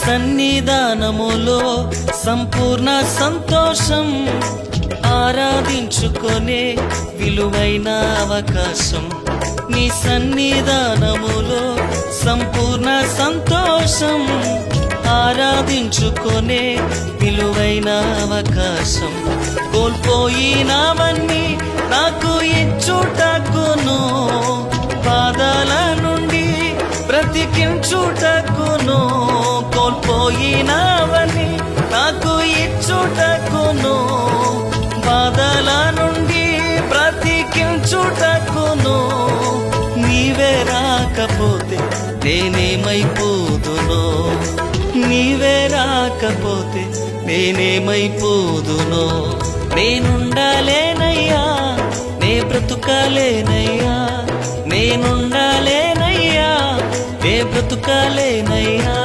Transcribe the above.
సన్నిధానములో సంపూర్ణ సంతోషం, ఆరాధించుకొనే విలువైన అవకాశం. నీ సన్నిధానములో సంపూర్ణ సంతోషం, ఆరాధించుకొనే విలువైన అవకాశం. కోల్పోయినవన్నీ నాకు ఇచ్చుటకును, బాధల నుండి బ్రతికించుటకును. కోల్పోయినవన్నీ నాకు ఇచ్చుటకును, బాధల నుండి బ్రతికించుటకును. నీవే రాకపోతే నేనేమైపోదునో, నీవే రాకపోతే నేనేమైపోదునో. నేనుండాలేనయ్యా, నే బ్రతుకాలేనయ్యా, నేనుండాలేనయ్యా, నే బ్రతుకాలేనయ్యా.